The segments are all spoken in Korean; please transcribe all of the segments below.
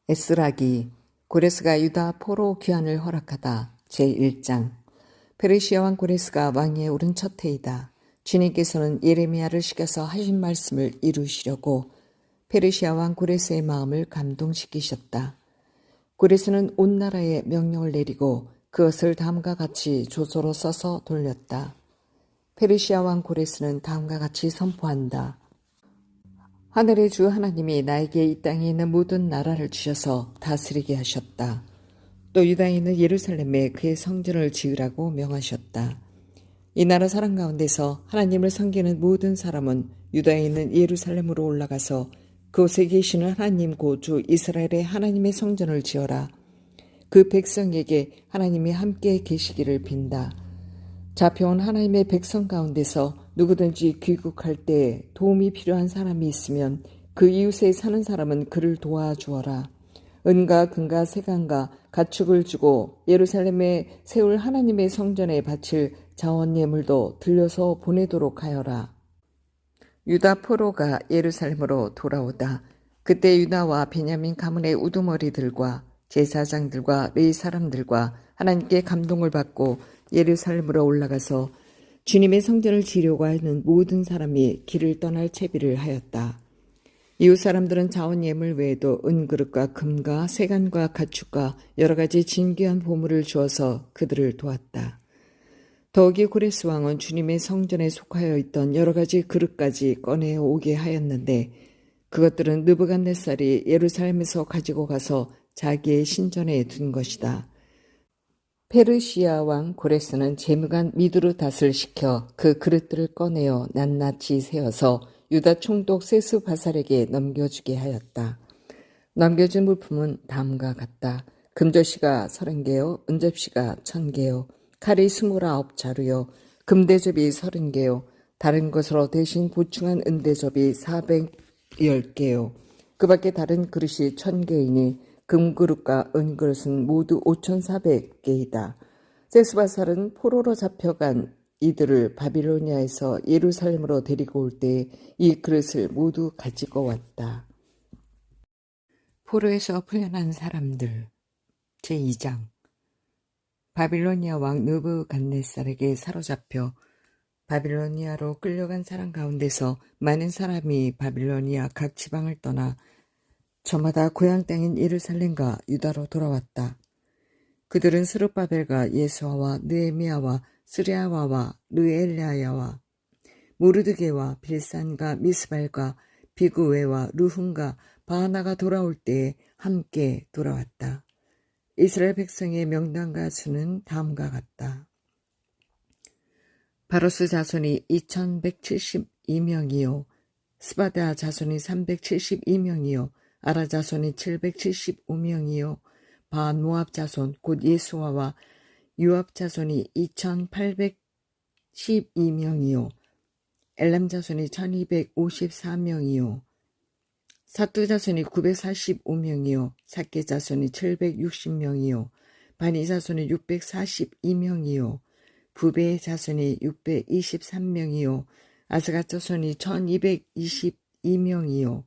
에스라기 고레스가 유다 포로 귀환을 허락하다 제1장. 페르시아 왕 고레스가 왕위에 오른 첫 해이다. 주님께서는 예레미야를 시켜서 하신 말씀을 이루시려고 페르시아 왕 고레스의 마음을 감동시키셨다. 고레스는 온 나라에 명령을 내리고 그것을 다음과 같이 조서로 써서 돌렸다. 페르시아 왕 고레스는 다음과 같이 선포한다. 하늘의 주 하나님이 나에게 이 땅에 있는 모든 나라를 주셔서 다스리게 하셨다. 또 유다에 있는 예루살렘에 그의 성전을 지으라고 명하셨다. 이 나라 사람 가운데서 하나님을 섬기는 모든 사람은 유다에 있는 예루살렘으로 올라가서 그곳에 계시는 하나님 고 주 이스라엘의 하나님의 성전을 지어라. 그 백성에게 하나님이 함께 계시기를 빈다. 잡혀온 하나님의 백성 가운데서 누구든지 귀국할 때 도움이 필요한 사람이 있으면 그 이웃에 사는 사람은 그를 도와주어라. 은과 금과 세간과 가축을 주고 예루살렘에 세울 하나님의 성전에 바칠 자원 예물도 들려서 보내도록 하여라. 유다 포로가 예루살렘으로 돌아오다. 그때 유다와 베냐민 가문의 우두머리들과 제사장들과 레위 사람들과 하나님께 감동을 받고 예루살렘으로 올라가서 주님의 성전을 지려고 하는 모든 사람이 길을 떠날 채비를 하였다. 이웃 사람들은 자원 예물 외에도 은그릇과 금과 세간과 가축과 여러 가지 진귀한 보물을 주어서 그들을 도왔다. 더욱이 고레스 왕은 주님의 성전에 속하여 있던 여러 가지 그릇까지 꺼내 오게 하였는데 그것들은 느부갓네살이 예루살렘에서 가지고 가서 자기의 신전에 둔 것이다. 페르시아 왕 고레스는 재무관 미드르닷을 시켜 그 그릇들을 꺼내어 낱낱이 세어서 유다 총독 세스바살에게 넘겨주게 하였다. 넘겨준 물품은 다음과 같다. 금접시가 30개요, 은접시가 1000개요, 칼이 29자루요, 금대접이 30개요, 다른 것으로 대신 보충한 은대접이 410개요. 그 밖에 다른 그릇이 1000개이니 금그릇과 은그릇은 모두 5400개이다. 세스바살은 포로로 잡혀간 이들을 바빌로니아에서 예루살렘으로 데리고 올 때 이 그릇을 모두 가지고 왔다. 포로에서 풀려난 사람들 제2장. 바빌로니아 왕 느부갓네살에게 사로잡혀 바빌로니아로 끌려간 사람 가운데서 많은 사람이 바빌로니아 각 지방을 떠나 저마다 고향 땅인 예루살렘과 유다로 돌아왔다. 그들은 스룹바벨과 예수아와 느헤미야와 스리아와와 르엘랴야와 모르드게와 빌산과 미스발과 비구웨와 루훈과 바하나가 돌아올 때에 함께 돌아왔다. 이스라엘 백성의 명단과 수는 다음과 같다. 바로스 자손이 2172명이요 스바다 자손이 372명이요 아라 자손이 775명이요 바모압 자손 곧 예수아와 유압 자손이 2812명이요 엘람 자손이 1254명이요 사뚜 자손이 945명이요 삭게 자손이 760명이요 바니 자손이 642명이요 부베 자손이 623명이요 아스가 자손이 1222명이요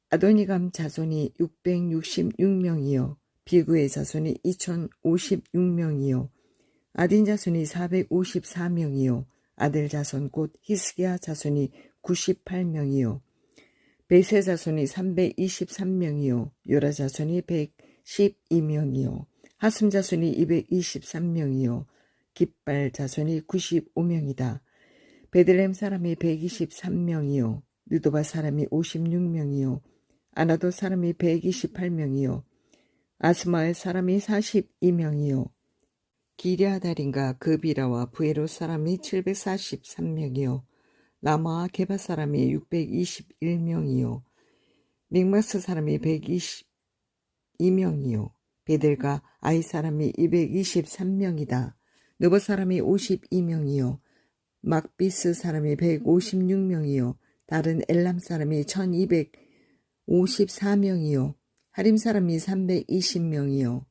아도니감 자손이 666명이요 비구의 자손이 2056명이요 아딘 자손이 454명이요 아들 자손 곧 히스기야 자손이 98명이요 베세 자손이 323명이요 요라 자손이 112명이요 하숨 자손이 223명이요 깃발 자손이 95명이다. 베들레헴 사람이 123명이요 느도바 사람이 56명이요 아나도 사람이 128명이요 아스마엘 사람이 42명이요 기랴다린과 그비라와 부에로 사람이 743명이요 라마와 게바 사람이 621명이요 믹마스 사람이 122명이요 베델과 아이 사람이 223명이다. 느보 사람이 52명이요 막비스 사람이 156명이요 다른 엘람 사람이 1254명이요 하림 사람이 320명이요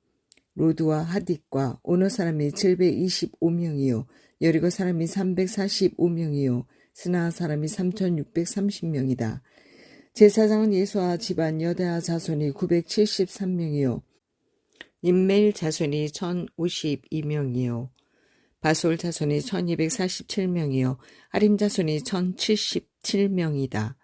로드와 하딕과 오너 사람이 725명이요 여리고 사람이 345명이요 스나 사람이 3630명이다. 제사장은 예수와 집안 여다 자손이 973명이요 임메일 자손이 1052명이요 바솔 자손이 1247명이요 하림 자손이 1077명이다.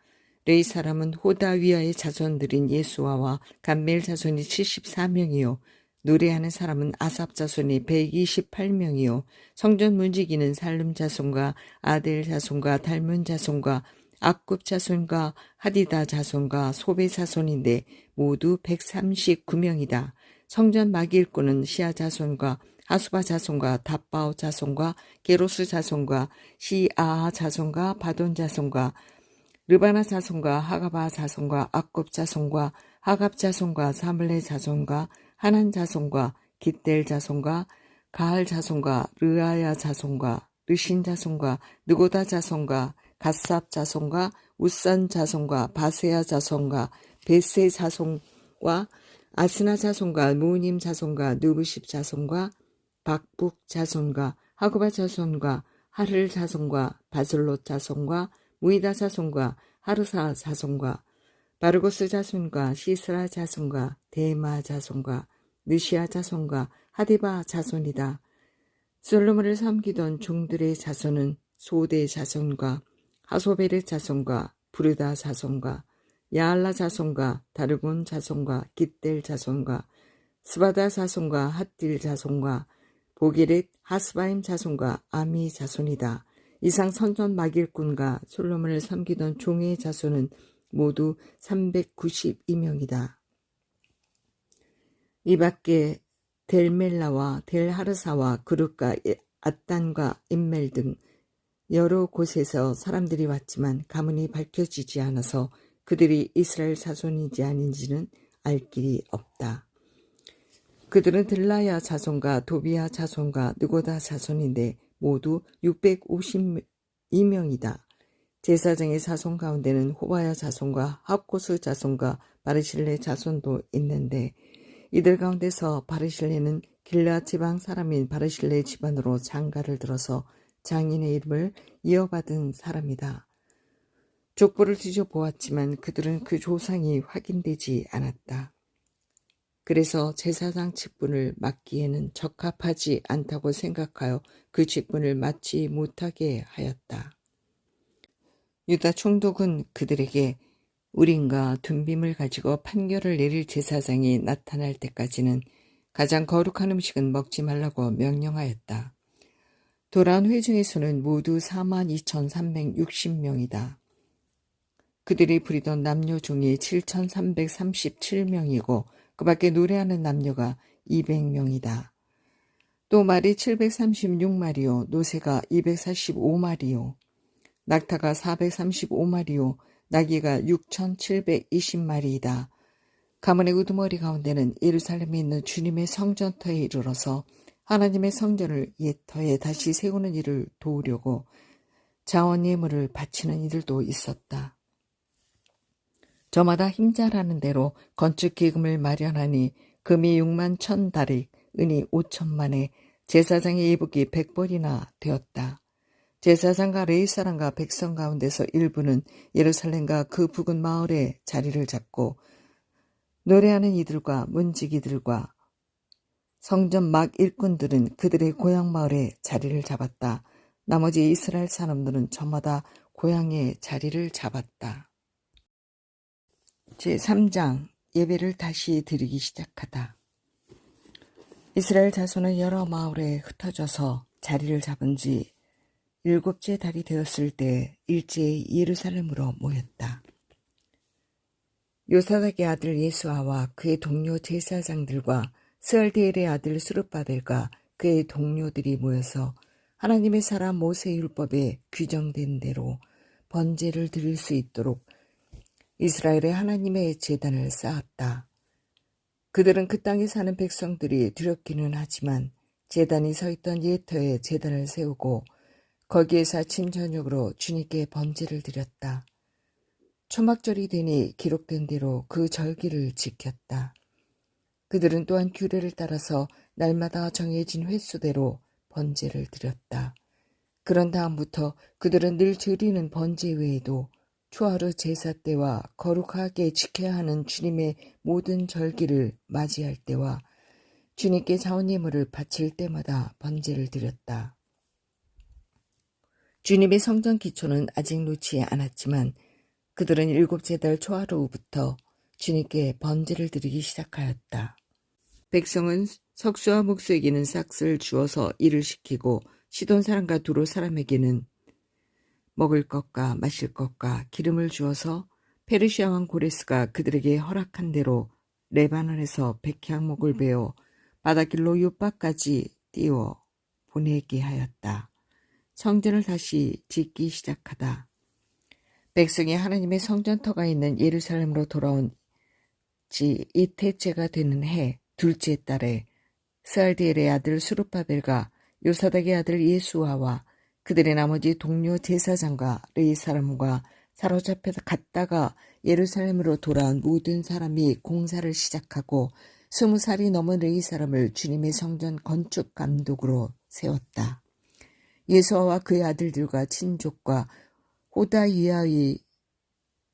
레위 사람은 호다위아의 자손들인 예수아와 감멜 자손이 74명이요 노래하는 사람은 아삽 자손이 128명이요 성전 문지기는 살름 자손과 아델 자손과 달문 자손과 악굽 자손과 하디다 자손과 소베 자손인데 모두 139명이다. 성전 막일꾼은 시아 자손과 하수바 자손과 답바오 자손과 게로스 자손과 시아하 자손과 바돈 자손과 르바나 자손과 하가바 자손과 악굽 자손과 하갑 자손과 사물레 자손과 하난 자손과 깃델 자손과 가할 자손과 르아야 자손과 르신 자손과 느고다 자손과 갓삽 자손과 우산 자손과 바세야 자손과 베세 자손과 아스나 자손과 무님 자손과 느부십 자손과 박북 자손과 하구바 자손과 하를 자손과 바슬롯 자손과 무이다 자손과 하르사 자손과 바르고스 자손과 시스라 자손과 데마 자손과 느시아 자손과 하디바 자손이다. 솔로몬을 섬기던 종들의 자손은 소대 자손과 하소베르 자손과 부르다 자손과 야알라 자손과 다르곤 자손과 깃델 자손과 스바다 자손과 핫딜 자손과 보게렛 하스바임 자손과 아미 자손이다. 이상 선전 막일꾼과 솔로몬을 섬기던 종의 자손은 모두 392명이다. 이 밖에 델멜라와 델하르사와 그룹과 앗단과 임멜 등 여러 곳에서 사람들이 왔지만 가문이 밝혀지지 않아서 그들이 이스라엘 자손인지 아닌지는 알 길이 없다. 그들은 들라야 자손과 도비야 자손과 느고다 자손인데 모두 652명이다. 제사장의 자손 가운데는 호바야 자손과 하코스 자손과 바르실레 자손도 있는데 이들 가운데서 바르실레는 길르앗 지방 사람인 바르실레 집안으로 장가를 들어서 장인의 이름을 이어받은 사람이다. 족보를 뒤져보았지만 그들은 그 조상이 확인되지 않았다. 그래서 제사장 직분을 맡기에는 적합하지 않다고 생각하여 그 직분을 맡지 못하게 하였다. 유다 총독은 그들에게 우림과 둠빔을 가지고 판결을 내릴 제사장이 나타날 때까지는 가장 거룩한 음식은 먹지 말라고 명령하였다. 돌아온 회중의 수는 모두 42,360명이다. 그들이 부리던 남녀 중이 7,337명이고 그 밖에 노래하는 남녀가 200명이다. 또 말이 736마리요, 노새가 245마리요, 낙타가 435마리요, 나귀가 6,720마리이다. 가문의 우두머리 가운데는 예루살렘에 있는 주님의 성전터에 이르러서 하나님의 성전을 옛 터에 다시 세우는 일을 도우려고 자원 예물을 바치는 이들도 있었다. 저마다 힘자라는 대로 건축 기금을 마련하니 금이 6만 1,000다릭, 은이 5천만에 제사장의 예복이 100벌이나 되었다. 제사장과 레위 사람과 백성 가운데서 일부는 예루살렘과 그 부근 마을에 자리를 잡고 노래하는 이들과 문지기들과 성전 막 일꾼들은 그들의 고향 마을에 자리를 잡았다. 나머지 이스라엘 사람들은 저마다 고향에 자리를 잡았다. 제3장 예배를 다시 드리기 시작하다. 이스라엘 자손은 여러 마을에 흩어져서 자리를 잡은 지 7째 달이 되었을 때 일제히 예루살렘으로 모였다. 요사닥의 아들 예수아와 그의 동료 제사장들과 스알디엘의 아들 스룹바벨과 그의 동료들이 모여서 하나님의 사람 모세의 율법에 규정된 대로 번제를 드릴 수 있도록 이스라엘의 하나님의 제단을 쌓았다. 그들은 그 땅에 사는 백성들이 두렵기는 하지만 제단이 서 있던 예터에 제단을 세우고 거기에서 아침 저녁으로 주님께 번제를 드렸다. 초막절이 되니 기록된 대로 그 절기를 지켰다. 그들은 또한 규례를 따라서 날마다 정해진 횟수대로 번제를 드렸다. 그런 다음부터 그들은 늘 드리는 번제 외에도 초하루 제사 때와 거룩하게 지켜야 하는 주님의 모든 절기를 맞이할 때와 주님께 자원예물을 바칠 때마다 번제를 드렸다. 주님의 성전 기초는 아직 놓지 않았지만 그들은 일곱째 달 초하루부터 주님께 번제를 드리기 시작하였다. 백성은 석수와 목수에게는 싹을 주어서 일을 시키고 시돈 사람과 두로 사람에게는 먹을 것과 마실 것과 기름을 주어서 페르시아 왕 고레스가 그들에게 허락한 대로 레바논에서 백향목을 베어 바닷길로 요바까지 띄워 보내게 하였다. 성전을 다시 짓기 시작하다. 백성이 하나님의 성전터가 있는 예루살렘으로 돌아온 지 이태째가 되는 해 둘째 달에 스알디엘의 아들 수룹바벨과 요사닥의 아들 예수아와 그들의 나머지 동료 제사장과 레위 사람과 사로잡혀 갔다가 예루살렘으로 돌아온 모든 사람이 공사를 시작하고 20살이 넘은 레위 사람을 주님의 성전 건축 감독으로 세웠다. 예수아와 그의 아들들과 친족과 호다이아의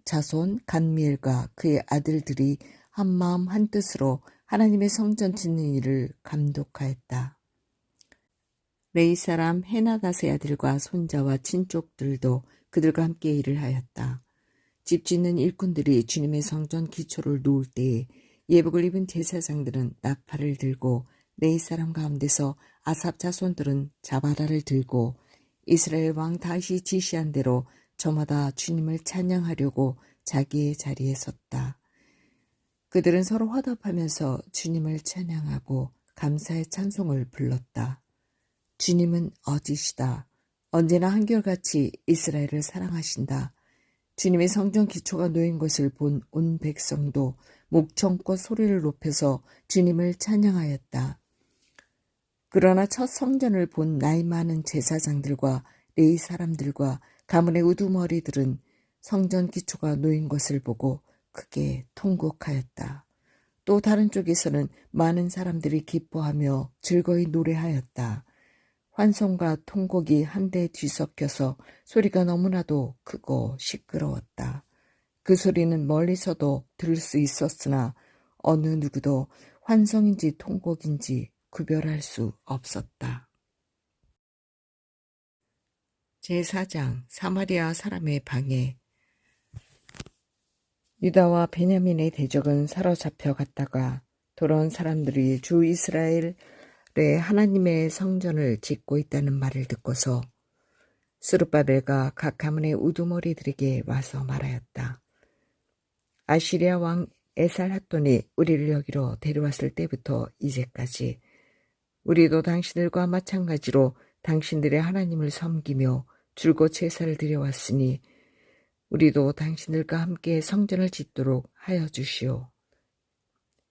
자손 간미엘과 그의 아들들이 한마음 한뜻으로 하나님의 성전 짓는 일을 감독하였다. 레위 사람 헤나닷의 아들과 손자와 친족들도 그들과 함께 일을 하였다. 집 짓는 일꾼들이 주님의 성전 기초를 놓을 때에 예복을 입은 제사장들은 나팔을 들고 레위 사람 가운데서 아삽 자손들은 자바라를 들고 이스라엘 왕 다윗이 지시한 대로 저마다 주님을 찬양하려고 자기의 자리에 섰다. 그들은 서로 화답하면서 주님을 찬양하고 감사의 찬송을 불렀다. 주님은 어지시다. 언제나 한결같이 이스라엘을 사랑하신다. 주님의 성전 기초가 놓인 것을 본 온 백성도 목청껏 소리를 높여서 주님을 찬양하였다. 그러나 첫 성전을 본 나이 많은 제사장들과 레위 사람들과 가문의 우두머리들은 성전 기초가 놓인 것을 보고 크게 통곡하였다. 또 다른 쪽에서는 많은 사람들이 기뻐하며 즐거이 노래하였다. 환송과 통곡이 한데 뒤섞여서 소리가 너무나도 크고 시끄러웠다. 그 소리는 멀리서도 들을 수 있었으나 어느 누구도 환성인지 통곡인지 구별할 수 없었다. 제4장 사마리아 사람의 방해. 유다와 베냐민의 대적은 사로잡혀 갔다가 돌아온 사람들이 주 이스라엘의 하나님의 성전을 짓고 있다는 말을 듣고서 스룹바벨과 각 가문의 우두머리들에게 와서 말하였다. 아시리아 왕 에살핫돈이 우리를 여기로 데려왔을 때부터 이제까지 우리도 당신들과 마찬가지로 당신들의 하나님을 섬기며 줄곧 제사를 드려왔으니 우리도 당신들과 함께 성전을 짓도록 하여 주시오.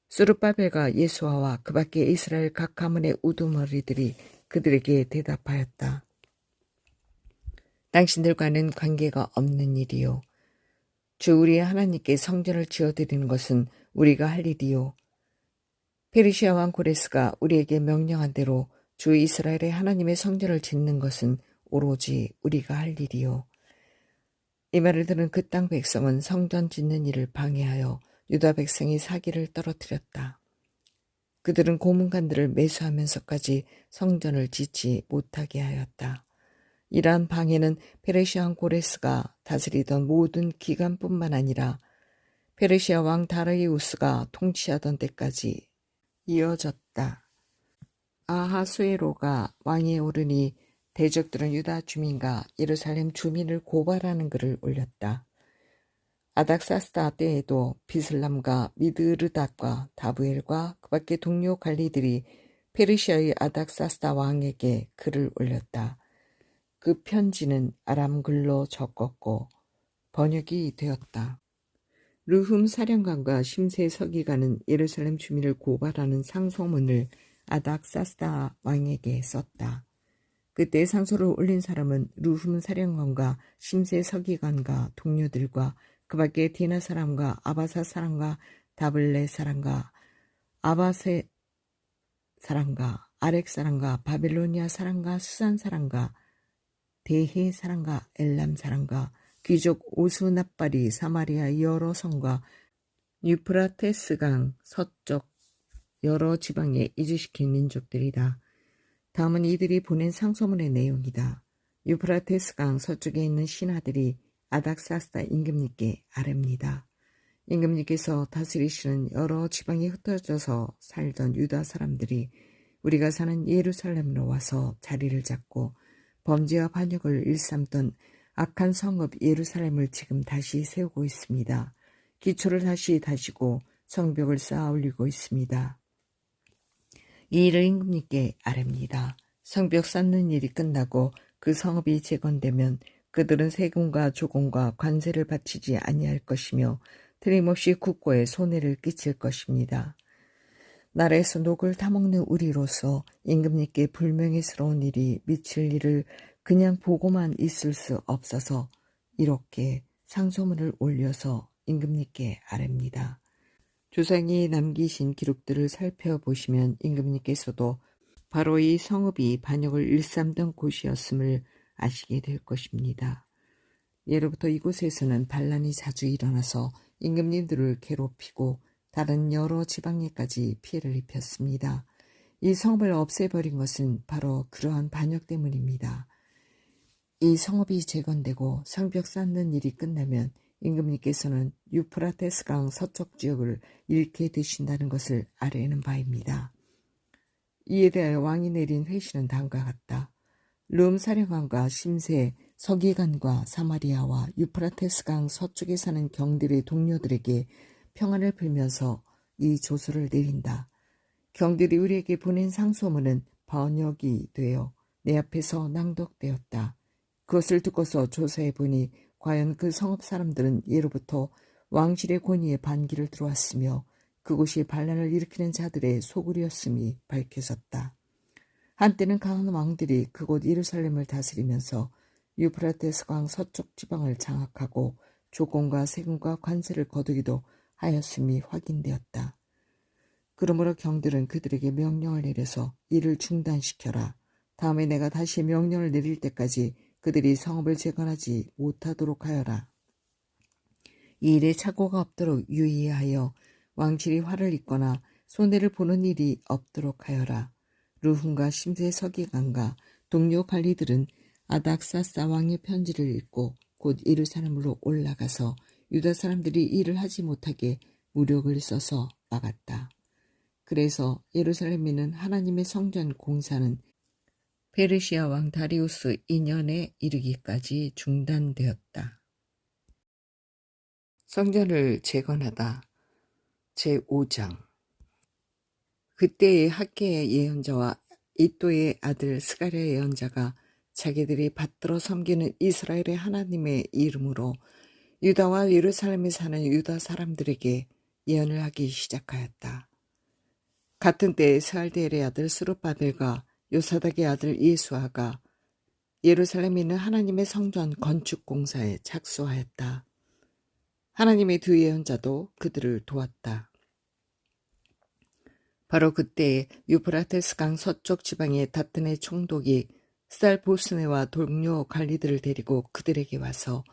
스룹바벨과 예수아와 그 밖에 이스라엘 각 가문의 우두머리들이 그들에게 대답하였다. 당신들과는 관계가 없는 일이요. 주 우리의 하나님께 성전을 지어드리는 것은 우리가 할 일이요. 페르시아 왕 고레스가 우리에게 명령한 대로 주 이스라엘의 하나님의 성전을 짓는 것은 오로지 우리가 할 일이요. 이 말을 들은 그 땅 백성은 성전 짓는 일을 방해하여 유다 백성이 사기를 떨어뜨렸다. 그들은 고문관들을 매수하면서까지 성전을 짓지 못하게 하였다. 이러한 방해는 페르시아 왕 고레스가 다스리던 모든 기간뿐만 아니라 페르시아 왕 다리우스가 통치하던 때까지 이어졌다. 아하수에로가 왕위에 오르니 대적들은 유다 주민과 예루살렘 주민을 고발하는 글을 올렸다. 아닥사스다 때에도 비슬람과 미드르닷과 다부엘과 그 밖의 동료 관리들이 페르시아의 아닥사스다 왕에게 글을 올렸다. 그 편지는 아람글로 적었고 번역이 되었다. 르훔 사령관과 심세 서기관은 예루살렘 주민을 고발하는 상소문을 아닥사스다 왕에게 썼다. 그때 상소를 올린 사람은 르훔 사령관과 심세 서기관과 동료들과 그 밖에 디나 사람과 아바사 사람과 다블레 사람과 아바세 사람과 아렉 사람과 바빌로니아 사람과 수산 사람과 대해 사람과 엘람 사람과 귀족 오수납발이 사마리아 여러 성과 유프라테스강 서쪽 여러 지방에 이주시킨 민족들이다. 다음은 이들이 보낸 상소문의 내용이다. 유프라테스강 서쪽에 있는 신하들이 아닥사스다 임금님께 아뢰입니다. 임금님께서 다스리시는 여러 지방에 흩어져서 살던 유다 사람들이 우리가 사는 예루살렘으로 와서 자리를 잡고 범죄와 반역을 일삼던 악한 성읍 예루살렘을 지금 다시 세우고 있습니다. 기초를 다시 다지고 성벽을 쌓아 올리고 있습니다. 이 일을 임금님께 아뢰입니다. 성벽 쌓는 일이 끝나고 그 성읍이 재건되면 그들은 세금과 조공과 관세를 바치지 아니할 것이며 틀림없이 국고에 손해를 끼칠 것입니다. 나라에서 녹을 타먹는 우리로서 임금님께 불명예스러운 일이 미칠 일을 그냥 보고만 있을 수 없어서 이렇게 상소문을 올려서 임금님께 아뢰입니다. 조상이 남기신 기록들을 살펴보시면 임금님께서도 바로 이 성읍이 반역을 일삼던 곳이었음을 아시게 될 것입니다. 예로부터 이곳에서는 반란이 자주 일어나서 임금님들을 괴롭히고 다른 여러 지방에까지 피해를 입혔습니다. 이 성읍을 없애버린 것은 바로 그러한 반역 때문입니다. 이 성읍이 재건되고 성벽 쌓는 일이 끝나면 임금님께서는 유프라테스강 서쪽 지역을 잃게 되신다는 것을 아뢰는 바입니다. 이에 대하여 왕이 내린 회시는 다음과 같다. 룸 사령관과 심세, 서기관과 사마리아와 유프라테스강 서쪽에 사는 경들의 동료들에게 평안을 빌면서 이 조서를 내린다. 경들이 우리에게 보낸 상소문은 번역이 되어 내 앞에서 낭독되었다. 그것을 듣고서 조사해 보니 과연 그 성읍 사람들은 예로부터 왕실의 권위에 반기를 들어왔으며 그곳이 반란을 일으키는 자들의 소굴이었음이 밝혀졌다. 한때는 강한 왕들이 그곳 예루살렘을 다스리면서 유프라테스강 서쪽 지방을 장악하고 조공과 세금과 관세를 거두기도 하였음이 확인되었다. 그러므로 경들은 그들에게 명령을 내려서 이를 중단시켜라. 다음에 내가 다시 명령을 내릴 때까지 그들이 성읍을 재건하지 못하도록 하여라. 이 일에 착오가 없도록 유의하여 왕실이 화를 입거나 손해를 보는 일이 없도록 하여라. 르훔과 심세 서기관과 동료 관리들은 아닥사스 왕의 편지를 읽고 곧 예루살렘으로 올라가서 유다 사람들이 일을 하지 못하게 무력을 써서 막았다. 그래서 예루살렘에는 하나님의 성전 공사는 페르시아 왕 다리우스 2년에 이르기까지 중단되었다. 성전을 재건하다. 제5장. 그때의 학계의 예언자와 이또의 아들 스가랴 예언자가 자기들이 받들어 섬기는 이스라엘의 하나님의 이름으로 유다와 예루살렘에 사는 유다 사람들에게 예언을 하기 시작하였다. 같은 때에 스알디엘의 아들 스룹바벨과 요사닥의 아들 예수아가 예루살렘에 있는 하나님의 성전 건축 공사에 착수하였다. 하나님의 두 예언자도 그들을 도왔다. 바로 그때에 유프라테스강 서쪽 지방의 다튼의 총독이 스달보스네와 동료 관리들을 데리고 그들에게 와서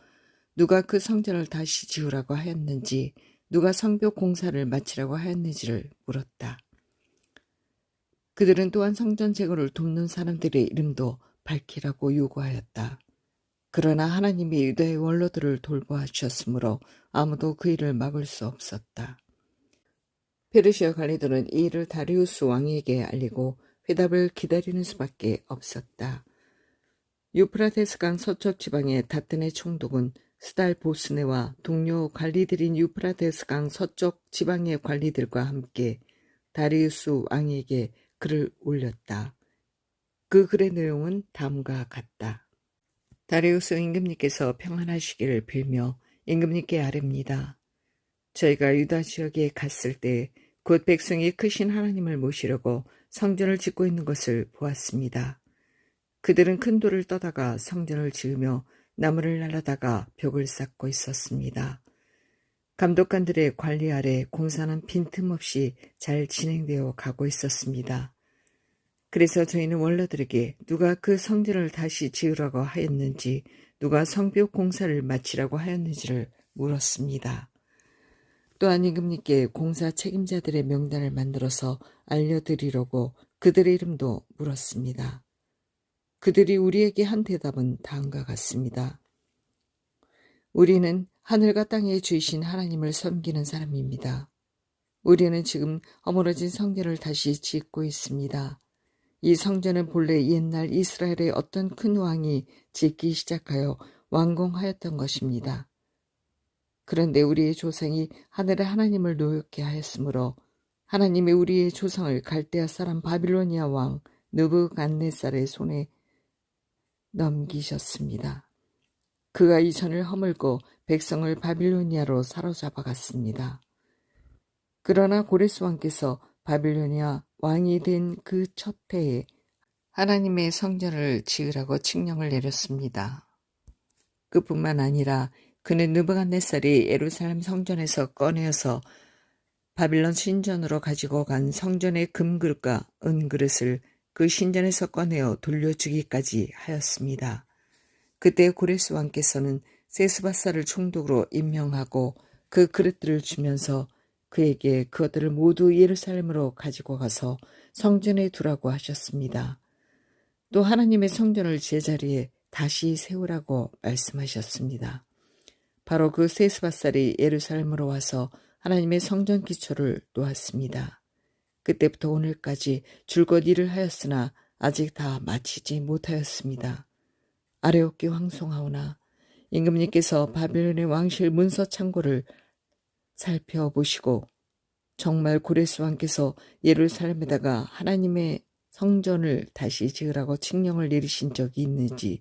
누가 그 성전을 다시 지으라고 하였는지, 누가 성벽 공사를 마치라고 하였는지를 물었다. 그들은 또한 성전 재건을 돕는 사람들의 이름도 밝히라고 요구하였다. 그러나 하나님이 유다의 원로들을 돌보아 주셨으므로 아무도 그 일을 막을 수 없었다. 페르시아 관리들은 이 일을 다리우스 왕에게 알리고 회답을 기다리는 수밖에 없었다. 유프라테스강 서쪽 지방의 다튼의 총독은 스달보스네와 동료 관리들인 유프라테스강 서쪽 지방의 관리들과 함께 다리우스 왕에게 글을 올렸다. 그 글의 내용은 다음과 같다. 다리우스 임금님께서 평안하시기를 빌며 임금님께 아뢰입니다. 저희가 유다 지역에 갔을 때 곧 백성이 크신 하나님을 모시려고 성전을 짓고 있는 것을 보았습니다. 그들은 큰 돌을 떠다가 성전을 지으며 나무를 날라다가 벽을 쌓고 있었습니다. 감독관들의 관리 아래 공사는 빈틈없이 잘 진행되어 가고 있었습니다. 그래서 저희는 원로들에게 누가 그 성전을 다시 지으라고 하였는지, 누가 성벽 공사를 마치라고 하였는지를 물었습니다. 또한 임금님께 공사 책임자들의 명단을 만들어서 알려드리려고 그들의 이름도 물었습니다. 그들이 우리에게 한 대답은 다음과 같습니다. 우리는 하늘과 땅의 주이신 하나님을 섬기는 사람입니다. 우리는 지금 허물어진 성전을 다시 짓고 있습니다. 이 성전은 본래 옛날 이스라엘의 어떤 큰 왕이 짓기 시작하여 완공하였던 것입니다. 그런데 우리의 조상이 하늘의 하나님을 노엽게 하였으므로 하나님이 우리의 조상을 갈대아 사람 바빌로니아 왕 느부갓네살의 손에 넘기셨습니다. 그가 이 전을 허물고 백성을 바빌로니아로 사로잡아 갔습니다. 그러나 고레스 왕께서 바빌로니아 왕이 된 그 첫 해에 하나님의 성전을 지으라고 칙령을 내렸습니다. 그뿐만 아니라 그는 느부갓네살이 예루살렘 성전에서 꺼내어서 바빌론 신전으로 가지고 간 성전의 금그릇과 은그릇을 그 신전에서 꺼내어 돌려주기까지 하였습니다. 그때 고레스 왕께서는 세스바사를 총독으로 임명하고 그 그릇들을 주면서 그에게 그것들을 모두 예루살렘으로 가지고 가서 성전에 두라고 하셨습니다. 또 하나님의 성전을 제자리에 다시 세우라고 말씀하셨습니다. 바로 그 세스바살이 예루살렘으로 와서 하나님의 성전 기초를 놓았습니다. 그때부터 오늘까지 줄곧 일을 하였으나 아직 다 마치지 못하였습니다. 아레오키 황송하오나 임금님께서 바빌론의 왕실 문서 창고를 살펴보시고 정말 고레스 왕께서 예루살렘에다가 하나님의 성전을 다시 지으라고 칙령을 내리신 적이 있는지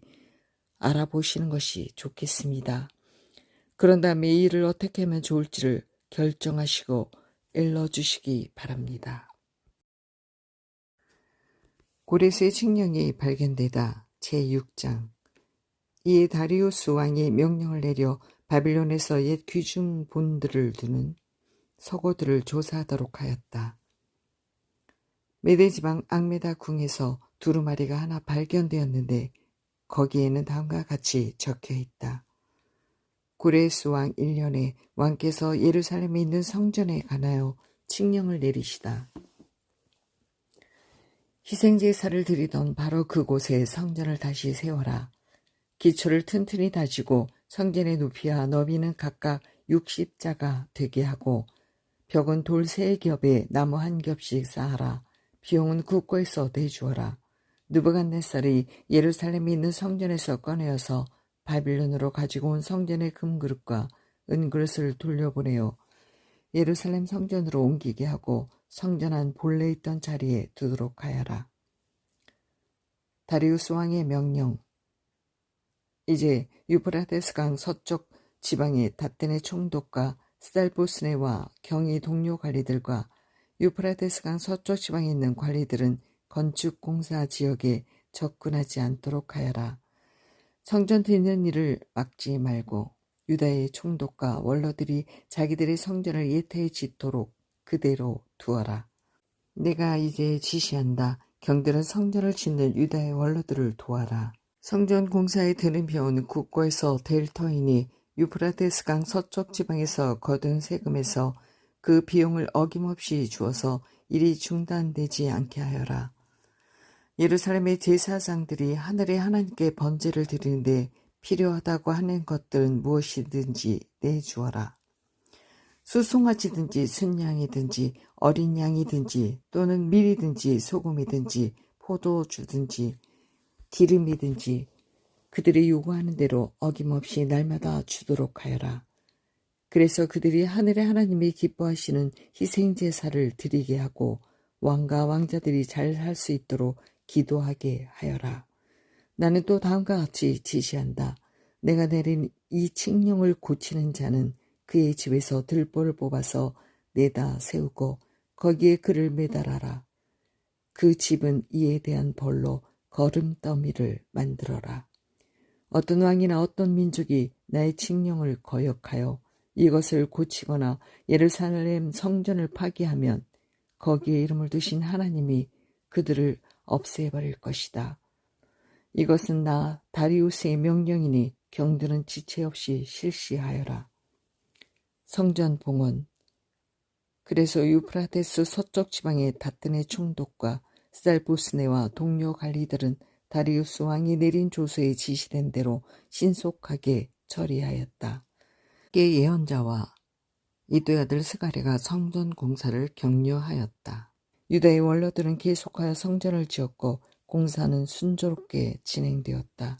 알아보시는 것이 좋겠습니다. 그런 다음에 이 일을 어떻게 하면 좋을지를 결정하시고 일러주시기 바랍니다. 고레스의 칙령이 발견되다 제6장. 이에 다리우스 왕이 명령을 내려 바빌론에서 옛 귀중본들을 두는 서고들을 조사하도록 하였다. 메대지방 앙메다 궁에서 두루마리가 하나 발견되었는데 거기에는 다음과 같이 적혀 있다. 고레스 왕 1년에 왕께서 예루살렘에 있는 성전에 관하여 칙령을 내리시다. 희생제사를 드리던 바로 그곳에 성전을 다시 세워라. 기초를 튼튼히 다지고 성전의 높이와 너비는 각각 60자가 되게 하고 벽은 돌 3겹에 나무 1겹씩 쌓아라. 비용은 국고에서 내주어라. 느부갓네살이 예루살렘에 있는 성전에서 꺼내어서 바빌론으로 가지고 온 성전의 금그릇과 은그릇을 돌려보내어 예루살렘 성전으로 옮기게 하고 성전 안 본래 있던 자리에 두도록 하여라. 다리우스 왕의 명령. 이제 유프라테스강 서쪽 지방의 다텐의 총독과 스달보스네와 경위 동료 관리들과 유프라테스강 서쪽 지방에 있는 관리들은 건축 공사 지역에 접근하지 않도록 하여라. 성전 짓는 일을 막지 말고 유다의 총독과 원로들이 자기들의 성전을 예태해 짓도록 그대로 두어라. 내가 이제 지시한다. 경들은 성전을 짓는 유다의 원로들을 도와라. 성전 공사에 드는 비용은 국고에서 될 터이니 유프라테스강 서쪽 지방에서 거둔 세금에서 그 비용을 어김없이 주어서 일이 중단되지 않게 하여라. 예루살렘의 제사장들이 하늘의 하나님께 번제를 드리는데 필요하다고 하는 것들은 무엇이든지 내주어라. 수송아지든지 순양이든지 어린 양이든지 또는 밀이든지 소금이든지 포도주든지 기름이든지 그들이 요구하는 대로 어김없이 날마다 주도록 하여라. 그래서 그들이 하늘의 하나님이 기뻐하시는 희생제사를 드리게 하고 왕과 왕자들이 잘 할 수 있도록 기도하게 하여라. 나는 또 다음과 같이 지시한다. 내가 내린 이 칙령을 고치는 자는 그의 집에서 들보를 뽑아서 내다 세우고 거기에 그를 매달아라. 그 집은 이에 대한 벌로 거름더미를 만들어라. 어떤 왕이나 어떤 민족이 나의 칙령을 거역하여 이것을 고치거나 예루살렘 성전을 파괴하면 거기에 이름을 두신 하나님이 그들을 없애버릴 것이다. 이것은 나 다리우스의 명령이니 경들은 지체 없이 실시하여라. 성전 봉헌. 그래서 유프라테스 서쪽 지방의 다뜨네 총독과 스달보스네와 동료 관리들은 다리우스 왕이 내린 조서에 지시된 대로 신속하게 처리하였다. 예언자와 이도의 아들 스가랴가 성전 공사를 격려하였다. 유다의 원로들은 계속하여 성전을 지었고 공사는 순조롭게 진행되었다.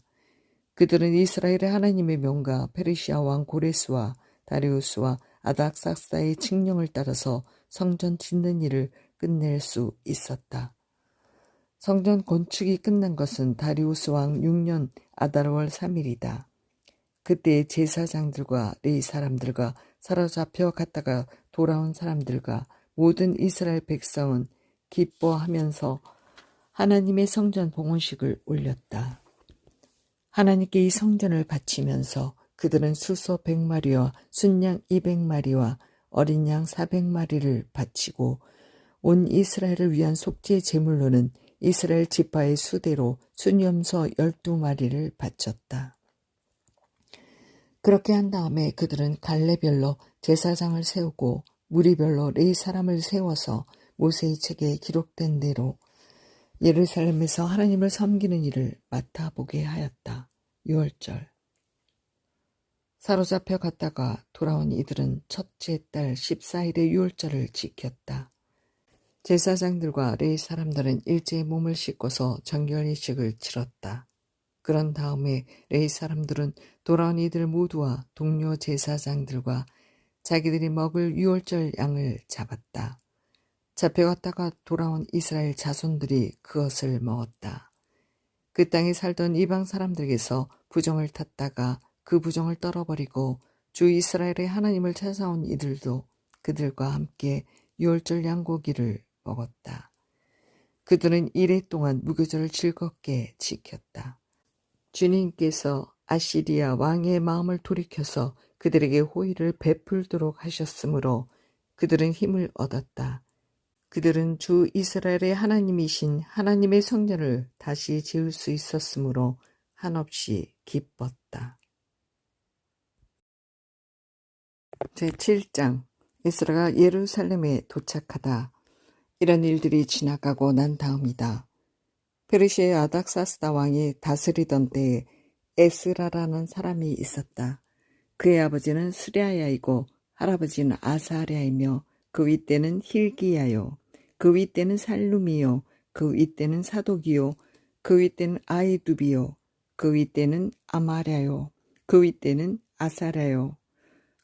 그들은 이스라엘의 하나님의 명가 페르시아 왕 고레스와 다리우스와 아닥삭사의 칙령을 따라서 성전 짓는 일을 끝낼 수 있었다. 성전 건축이 끝난 것은 다리우스 왕 6년 아달월 3일이다. 그때 제사장들과 레위 사람들과 사로잡혀 갔다가 돌아온 사람들과 모든 이스라엘 백성은 기뻐하면서 하나님의 성전 봉헌식을 올렸다. 하나님께 이 성전을 바치면서 그들은 수소 100마리와 순양 200마리와 어린 양 400마리를 바치고 온 이스라엘을 위한 속죄 제물로는 이스라엘 지파의 수대로 순염소 12마리를 바쳤다. 그렇게 한 다음에 그들은 갈래별로 제사장을 세우고 무리별로 레위 사람을 세워서 모세의 책에 기록된 대로 예루살렘에서 하나님을 섬기는 일을 맡아보게 하였다. 6월절. 사로잡혀 갔다가 돌아온 이들은 첫째 달 14일의 6월절을 지켰다. 제사장들과 레위 사람들은 일제히 몸을 씻고서 정결의식을 치렀다. 그런 다음에 레위 사람들은 돌아온 이들 모두와 동료 제사장들과 자기들이 먹을 6월절 양을 잡았다. 잡혀갔다가 돌아온 이스라엘 자손들이 그것을 먹었다. 그 땅에 살던 이방 사람들에게서 부정을 탔다가 그 부정을 떨어버리고 주 이스라엘의 하나님을 찾아온 이들도 그들과 함께 6월절 양고기를 먹었다. 그들은 이래 동안 무교절을 즐겁게 지켰다. 주님께서 아시리아 왕의 마음을 돌이켜서 그들에게 호의를 베풀도록 하셨으므로 그들은 힘을 얻었다. 그들은 주 이스라엘의 하나님이신 하나님의 성전을 다시 지을 수 있었으므로 한없이 기뻤다. 제7장. 에스라가 예루살렘에 도착하다. 이런 일들이 지나가고 난 다음이다. 페르시아의 아닥사스다 왕이 다스리던 때에 에스라라는 사람이 있었다. 그의 아버지는 스랴야이고 할아버지는 아사랴이며 그 윗대는 힐기야요. 그 윗대는 살룸이요. 그 윗대는 사독이요. 그 윗대는 아이두비요. 그 윗대는 아마랴요. 그 윗대는 아사랴요.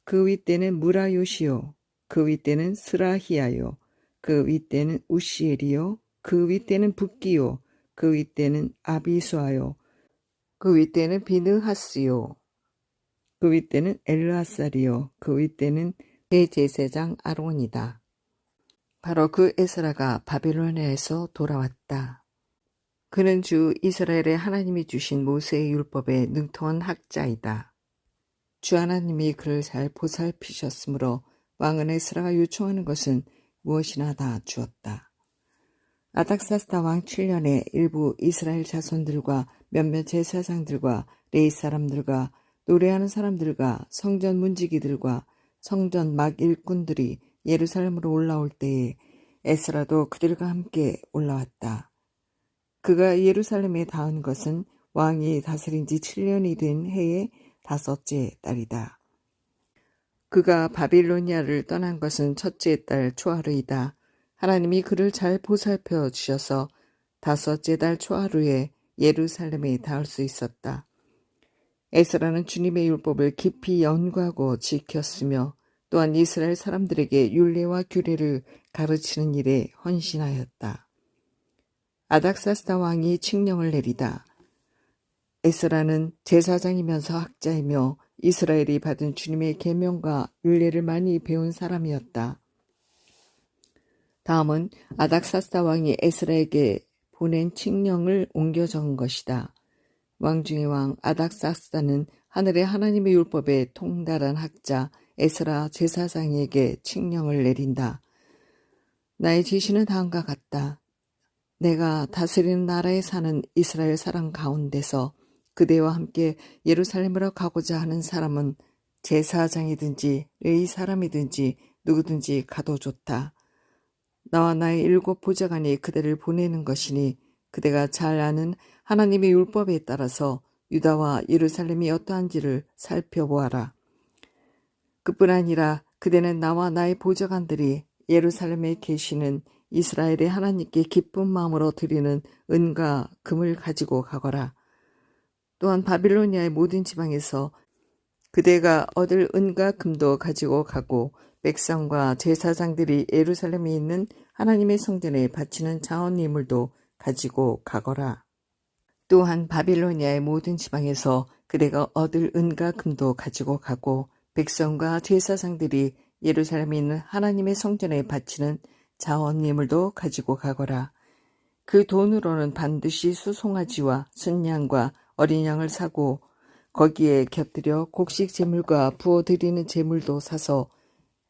그 윗대는 무라요시요. 그 윗대는 스라히야요. 그 윗대는 우시엘이요. 그 윗대는 붓기요. 그 윗대는 아비수아요. 그 윗대는 비느하스요. 그 윗대는 엘르아살이요. 그 윗대는 대제사장 아론이다. 바로 그 에스라가 바빌로니아에서 돌아왔다. 그는 주 이스라엘의 하나님이 주신 모세의 율법에 능통한 학자이다. 주 하나님이 그를 잘 보살피셨으므로 왕은 에스라가 요청하는 것은 무엇이나 다 주었다. 아닥사스다 왕 7년에 일부 이스라엘 자손들과 몇몇 제사장들과 레위 사람들과 노래하는 사람들과 성전 문지기들과 성전 막 일꾼들이 예루살렘으로 올라올 때에 에스라도 그들과 함께 올라왔다. 그가 예루살렘에 닿은 것은 왕이 다스린 지 7년이 된 해의 5째 달이다. 그가 바빌로니아를 떠난 것은 첫째 달 초하루이다. 하나님이 그를 잘 보살펴 주셔서 5째 달 초하루에 예루살렘에 닿을 수 있었다. 에스라는 주님의 율법을 깊이 연구하고 지켰으며 또한 이스라엘 사람들에게 율례와 규례를 가르치는 일에 헌신하였다. 아닥사스다 왕이 칙령을 내리다. 에스라는 제사장이면서 학자이며 이스라엘이 받은 주님의 계명과 율례를 많이 배운 사람이었다. 다음은 아닥사스다 왕이 에스라에게 보낸 칙령을 옮겨 적은 것이다. 왕 중의 왕 아닥사스다는 하늘의 하나님의 율법에 통달한 학자 에스라 제사장에게 칙령을 내린다. 나의 지시는 다음과 같다. 내가 다스리는 나라에 사는 이스라엘 사람 가운데서 그대와 함께 예루살렘으로 가고자 하는 사람은 제사장이든지 레위 사람이든지 누구든지 가도 좋다. 나와 나의 7 보좌관이 그대를 보내는 것이니 그대가 잘 아는 하나님의 율법에 따라서 유다와 예루살렘이 어떠한지를 살펴보아라. 그뿐 아니라 그대는 나와 나의 보좌관들이 예루살렘에 계시는 이스라엘의 하나님께 기쁜 마음으로 드리는 은과 금을 가지고 가거라. 또한 바빌로니아의 모든 지방에서 그대가 얻을 은과 금도 가지고 가고 백성과 제사장들이 예루살렘에 있는 하나님의 성전에 바치는 자원예물도 가지고 가거라. 또한 바빌로니아의 모든 지방에서 그대가 얻을 은과 금도 가지고 가고 백성과 제사장들이 예루살렘에 있는 하나님의 성전에 바치는 자원예물도 가지고 가거라. 그 돈으로는 반드시 수송아지와 순양과 어린 양을 사고 거기에 곁들여 곡식 제물과 부어드리는 제물도 사서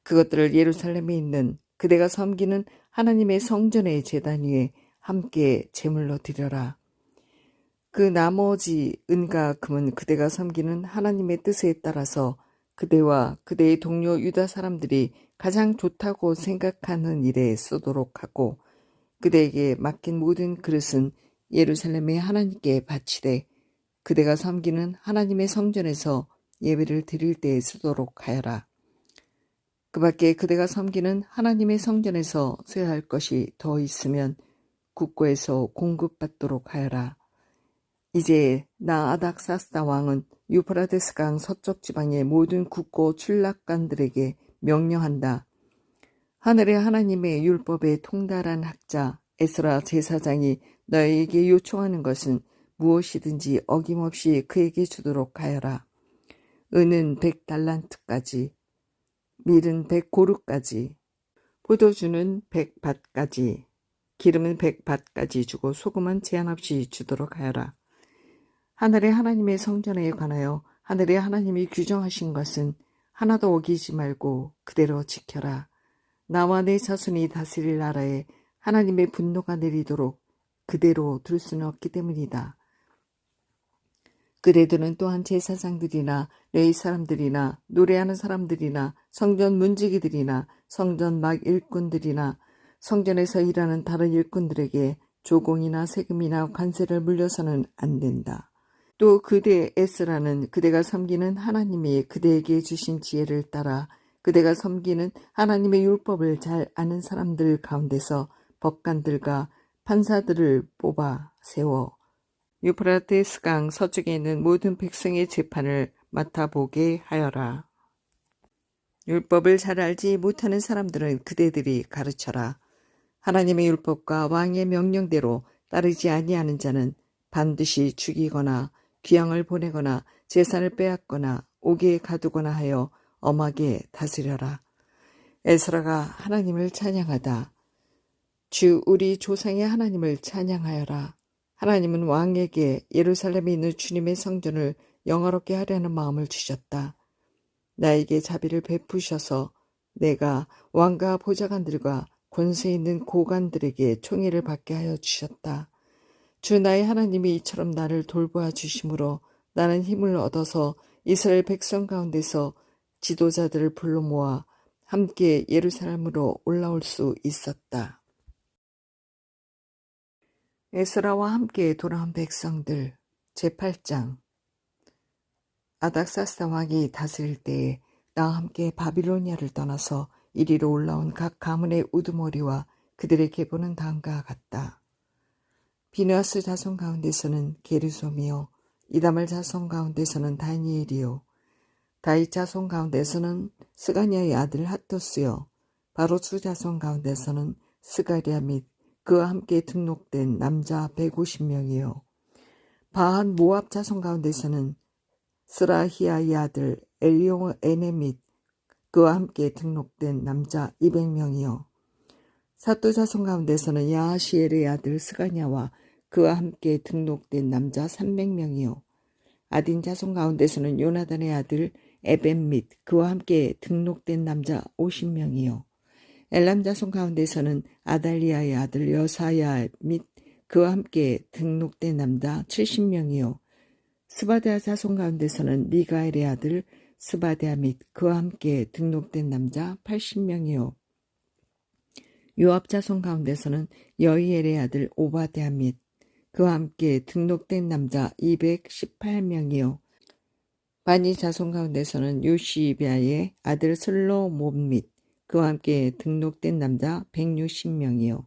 그것들을 예루살렘에 있는 그대가 섬기는 하나님의 성전의 제단 위에 함께 제물로 드려라. 그 나머지 은과 금은 그대가 섬기는 하나님의 뜻에 따라서 그대와 그대의 동료 유다 사람들이 가장 좋다고 생각하는 일에 쓰도록 하고 그대에게 맡긴 모든 그릇은 예루살렘의 하나님께 바치되 그대가 섬기는 하나님의 성전에서 예배를 드릴 때에 쓰도록 하여라. 그 밖에 그대가 섬기는 하나님의 성전에서 써야 할 것이 더 있으면 국고에서 공급받도록 하여라. 이제 나 아닥사스다 왕은 유프라데스 강 서쪽 지방의 모든 국고 출납관들에게 명령한다. 하늘의 하나님의 율법에 통달한 학자 에스라 제사장이 너에게 요청하는 것은 무엇이든지 어김없이 그에게 주도록 하여라. 은은 100달란트까지, 밀은 100고루까지, 포도주는 100밭까지, 기름은 100밭까지 주고 소금은 제한 없이 주도록 하여라. 하늘의 하나님의 성전에 관하여 하늘의 하나님이 규정하신 것은 하나도 어기지 말고 그대로 지켜라. 나와 내 자손이 다스릴 나라에 하나님의 분노가 내리도록 그대로 둘 수는 없기 때문이다. 그대들은 또한 제사장들이나 레위 사람들이나 노래하는 사람들이나 성전 문지기들이나 성전 막 일꾼들이나 성전에서 일하는 다른 일꾼들에게 조공이나 세금이나 관세를 물려서는 안 된다. 또 그대 에스라는 그대가 섬기는 하나님이 그대에게 주신 지혜를 따라 그대가 섬기는 하나님의 율법을 잘 아는 사람들 가운데서 법관들과 판사들을 뽑아 세워 유프라테스 강 서쪽에 있는 모든 백성의 재판을 맡아보게 하여라. 율법을 잘 알지 못하는 사람들은 그대들이 가르쳐라. 하나님의 율법과 왕의 명령대로 따르지 아니하는 자는 반드시 죽이거나 귀양을 보내거나 재산을 빼앗거나 옥에 가두거나 하여 엄하게 다스려라. 에스라가 하나님을 찬양하다. 주 우리 조상의 하나님을 찬양하여라. 하나님은 왕에게 예루살렘에 있는 주님의 성전을 영화롭게 하려는 마음을 주셨다. 나에게 자비를 베푸셔서 내가 왕과 보좌관들과 권세 있는 고관들에게 총애를 받게 하여 주셨다. 주 나의 하나님이 이처럼 나를 돌보아 주심으로 나는 힘을 얻어서 이스라엘 백성 가운데서 지도자들을 불러 모아 함께 예루살렘으로 올라올 수 있었다. 에스라와 함께 돌아온 백성들 제8장. 아닥사스다 왕이 다스릴 때에 나와 함께 바빌로니아를 떠나서 이리로 올라온 각 가문의 우두머리와 그들의 계보는 다음과 같다. 비느하스 자손 가운데서는 게르솜이요, 이다말 자손 가운데서는 다니엘이요, 다윗 자손 가운데서는 스가냐의 아들 핫토스요, 바로스 자손 가운데서는 스가랴 및 그와 함께 등록된 남자 150명이요, 바한 모압 자손 가운데서는 스라히아의 아들 엘리오에네 및 그와 함께 등록된 남자 200명이요, 사또 자손 가운데서는 야하시엘의 아들 스가냐와 그와 함께 등록된 남자 300명이요, 아딘 자손 가운데서는 요나단의 아들 에벤 및 그와 함께 등록된 남자 50명이요, 엘람 자손 가운데서는 아달리아의 아들 여사야 및 그와 함께 등록된 남자 70명이요, 스바데아 자손 가운데서는 미가엘의 아들 스바데아 및 그와 함께 등록된 남자 80명이요. 요압 자손 가운데서는 여이엘의 아들 오바댜 및 그와 함께 등록된 남자 218명이요. 바니 자손 가운데서는 요시비아의 아들 슬로못 및 그와 함께 등록된 남자 160명이요.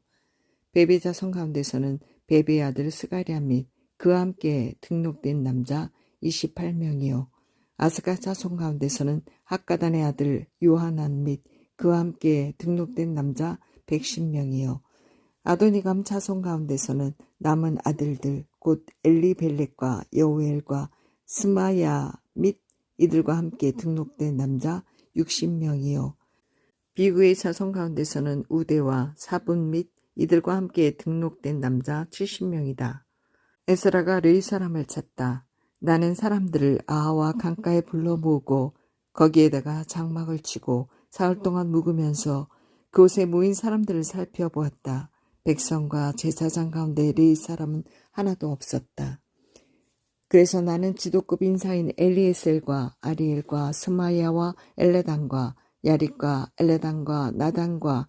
베베 자손 가운데서는 베베의 아들 스가랴 및 그와 함께 등록된 남자 28명이요. 아스가 자손 가운데서는 학가단의 아들 요하난 및 그와 함께 등록된 남자 110명이요. 아도니감 자손 가운데서는 남은 아들들 곧 엘리벨렉과 여우엘과 스마야 및 이들과 함께 등록된 남자 60명이요. 비그의 자손 가운데서는 우대와 사분 및 이들과 함께 등록된 남자 70명이다. 에스라가 르이 사람을 찾다. 나는 사람들을 아하와 강가에 불러 모으고 거기에다가 장막을 치고 사흘 동안 묵으면서 그곳에 모인 사람들을 살펴보았다. 백성과 제사장 가운데 르이 사람은 하나도 없었다. 그래서 나는 지도급 인사인 엘리에셀과 아리엘과 스마야와 엘레단과 야릿과 엘레단과 나단과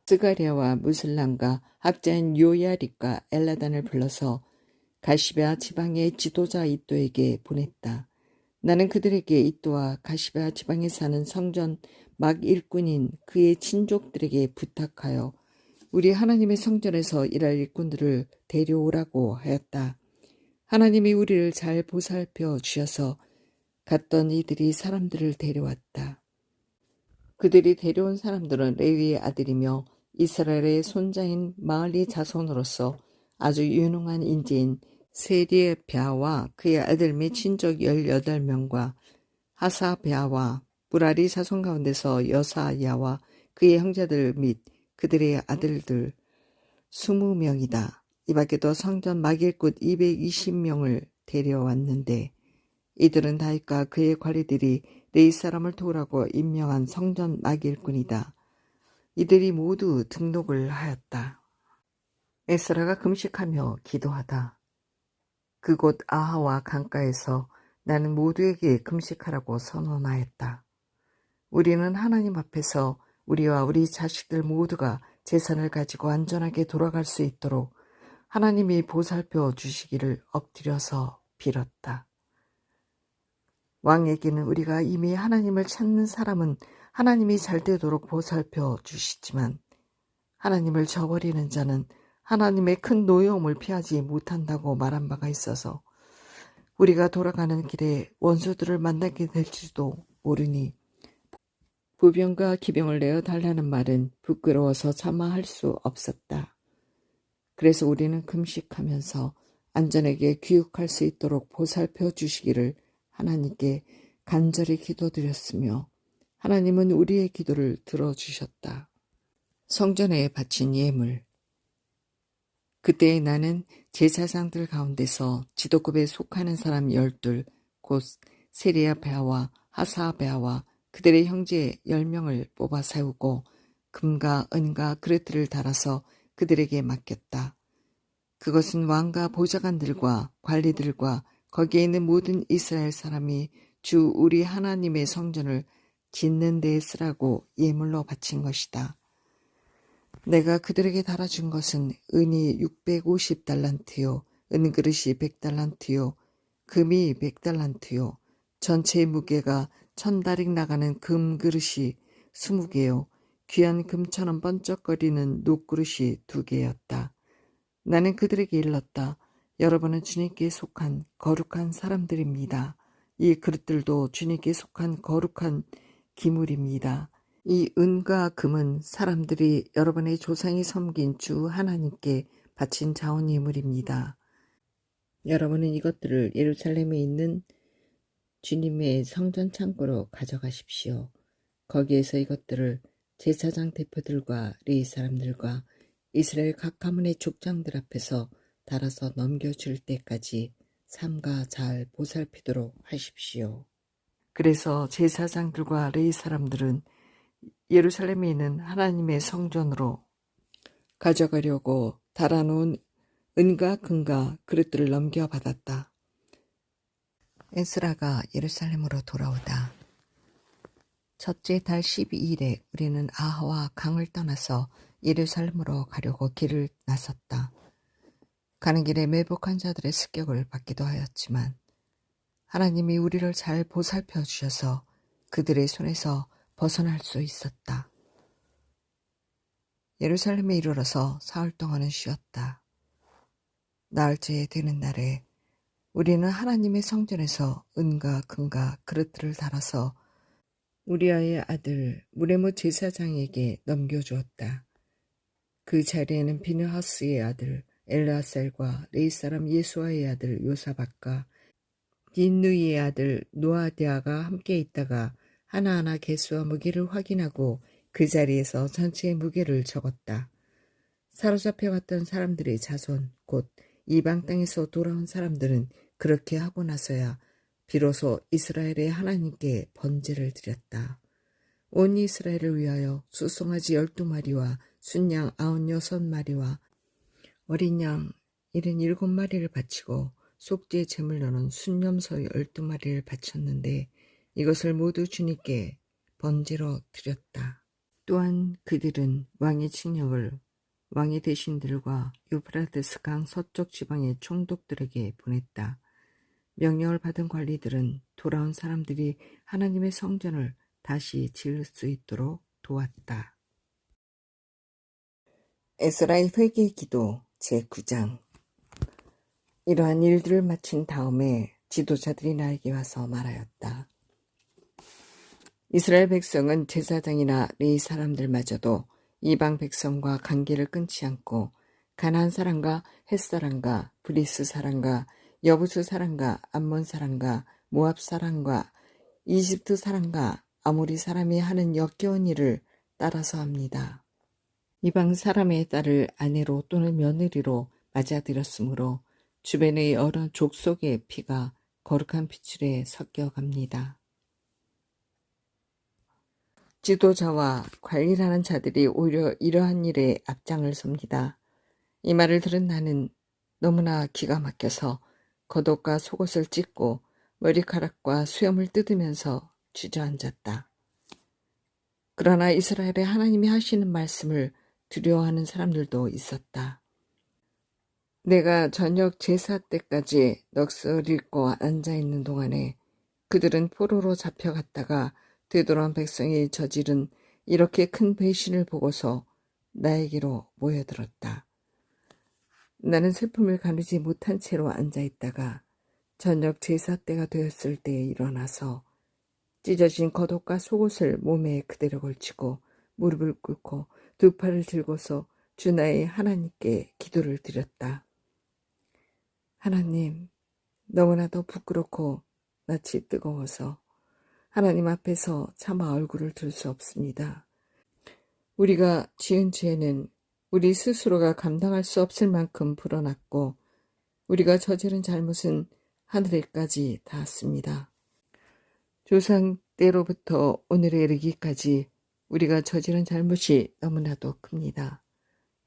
스가랴와 무슬람과 학자인 요야릿과 엘레단을 불러서 가시베아 지방의 지도자 이또에게 보냈다. 나는 그들에게 이또와 가시베아 지방에 사는 성전 막 일꾼인 그의 친족들에게 부탁하여 우리 하나님의 성전에서 일할 일꾼들을 데려오라고 하였다. 하나님이 우리를 잘 보살펴 주셔서 갔던 이들이 사람들을 데려왔다. 그들이 데려온 사람들은 레위의 아들이며 이스라엘의 손자인 마을리 자손으로서 아주 유능한 인재인 세리에베아와 그의 아들 및 친족 18명과 하사베아와 무라리 자손 가운데서 여사야와 그의 형제들 및 그들의 아들들 20명이다. 이 밖에도 성전 막일꾼 220명을 데려왔는데 이들은 다윗과 그의 관리들이 레위 사람을 도우라고 임명한 성전 막일꾼이다. 이들이 모두 등록을 하였다. 에스라가 금식하며 기도하다. 그곳 아하와 강가에서 나는 모두에게 금식하라고 선언하였다. 우리는 하나님 앞에서 우리와 우리 자식들 모두가 재산을 가지고 안전하게 돌아갈 수 있도록 하나님이 보살펴 주시기를 엎드려서 빌었다. 왕에게는 우리가 이미 하나님을 찾는 사람은 하나님이 잘 되도록 보살펴 주시지만 하나님을 저버리는 자는 하나님의 큰 노여움을 피하지 못한다고 말한 바가 있어서 우리가 돌아가는 길에 원수들을 만나게 될지도 모르니 부병과 기병을 내어 달라는 말은 부끄러워서 차마 할 수 없었다. 그래서 우리는 금식하면서 안전하게 귀국할 수 있도록 보살펴 주시기를 하나님께 간절히 기도드렸으며 하나님은 우리의 기도를 들어주셨다. 성전에 바친 예물. 그때 나는 제사장들 가운데서 지도급에 속하는 사람 12, 곧 세리야베아와 하사베아와 그들의 형제 10명을 뽑아 세우고 금과 은과 그릇들을 달아서 그들에게 맡겼다. 그것은 왕과 보좌관들과 관리들과 거기에 있는 모든 이스라엘 사람이 주 우리 하나님의 성전을 짓는 데에 쓰라고 예물로 바친 것이다. 내가 그들에게 달아준 것은 은이 650달란트요, 은그릇이 100달란트요, 금이 100달란트요, 전체의 무게가 1000다릭 나가는 금그릇이 20개요, 귀한 금처럼 번쩍거리는 녹그릇이 2개였다. 나는 그들에게 일렀다. 여러분은 주님께 속한 거룩한 사람들입니다. 이 그릇들도 주님께 속한 거룩한 기물입니다. 이 은과 금은 사람들이 여러분의 조상이 섬긴 주 하나님께 바친 자원 예물입니다. 여러분은 이것들을 예루살렘에 있는 주님의 성전 창고로 가져가십시오. 거기에서 이것들을 제사장 대표들과 레위 사람들과 이스라엘 각 가문의 족장들 앞에서 달아서 넘겨줄 때까지 삼가 잘 보살피도록 하십시오. 그래서 제사장들과 레위 사람들은 예루살렘에 있는 하나님의 성전으로 가져가려고 달아놓은 은과 금과 그릇들을 넘겨받았다. 에스라가 예루살렘으로 돌아오다. 첫째 달 12일에 우리는 아하와 강을 떠나서 예루살렘으로 가려고 길을 나섰다. 가는 길에 매복한 자들의 습격을 받기도 하였지만 하나님이 우리를 잘 보살펴 주셔서 그들의 손에서 벗어날 수 있었다. 예루살렘에 이르러서 사흘 동안은 쉬었다. 나흘째 되는 날에 우리는 하나님의 성전에서 은과 금과 그릇들을 달아서 우리아의 아들 무레모 제사장에게 넘겨주었다. 그 자리에는 비느하스의 아들 엘르아살과 레이 사람 예수아의 아들 요사박과 빈누이의 아들 노아디아가 함께 있다가 하나하나 개수와 무게를 확인하고 그 자리에서 전체의 무게를 적었다. 사로잡혀갔던 사람들의 자손 곧 이방 땅에서 돌아온 사람들은 그렇게 하고 나서야 비로소 이스라엘의 하나님께 번제를 드렸다. 온 이스라엘을 위하여 수송아지 12마리와 순양 96마리와 어린 양 77마리를 바치고 속죄 제물로는 순염소 12마리를 바쳤는데 이것을 모두 주님께 번제로 드렸다. 또한 그들은 왕의 칙령을 왕의 대신들과 유프라테스 강 서쪽 지방의 총독들에게 보냈다. 명령을 받은 관리들은 돌아온 사람들이 하나님의 성전을 다시 지을 수 있도록 도왔다. 에스라의 회개 기도 제9장. 이러한 일들을 마친 다음에 지도자들이 나에게 와서 말하였다. 이스라엘 백성은 제사장이나 레위 사람들마저도 이방 백성과 관계를 끊지 않고 가나안 사람과 헷 사람과 브리스 사람과 여부스 사람과 암몬 사람과 모압 사람과 이집트 사람과 아모리 사람이 하는 역겨운 일을 따라서 합니다. 이방 사람의 딸을 아내로 또는 며느리로 맞아들였으므로 주변의 여러 족속의 피가 거룩한 피줄에 섞여갑니다. 지도자와 관리하는 자들이 오히려 이러한 일에 앞장을 섭니다. 이 말을 들은 나는 너무나 기가 막혀서 겉옷과 속옷을 찢고 머리카락과 수염을 뜯으면서 주저앉았다. 그러나 이스라엘의 하나님이 하시는 말씀을 두려워하는 사람들도 있었다. 내가 저녁 제사 때까지 넋을 잃고 앉아있는 동안에 그들은 포로로 잡혀갔다가 되돌아온 백성이 저지른 이렇게 큰 배신을 보고서 나에게로 모여들었다. 나는 슬픔을 가누지 못한 채로 앉아있다가 저녁 제사 때가 되었을 때에 일어나서 찢어진 겉옷과 속옷을 몸에 그대로 걸치고 무릎을 꿇고 두 팔을 들고서 주 나의 하나님께 기도를 드렸다. 하나님, 너무나도 부끄럽고 낯이 뜨거워서 하나님 앞에서 차마 얼굴을 들 수 없습니다. 우리가 지은 죄는 우리 스스로가 감당할 수 없을 만큼 불어났고 우리가 저지른 잘못은 하늘에까지 닿았습니다. 조상 때로부터 오늘에 이르기까지 우리가 저지른 잘못이 너무나도 큽니다.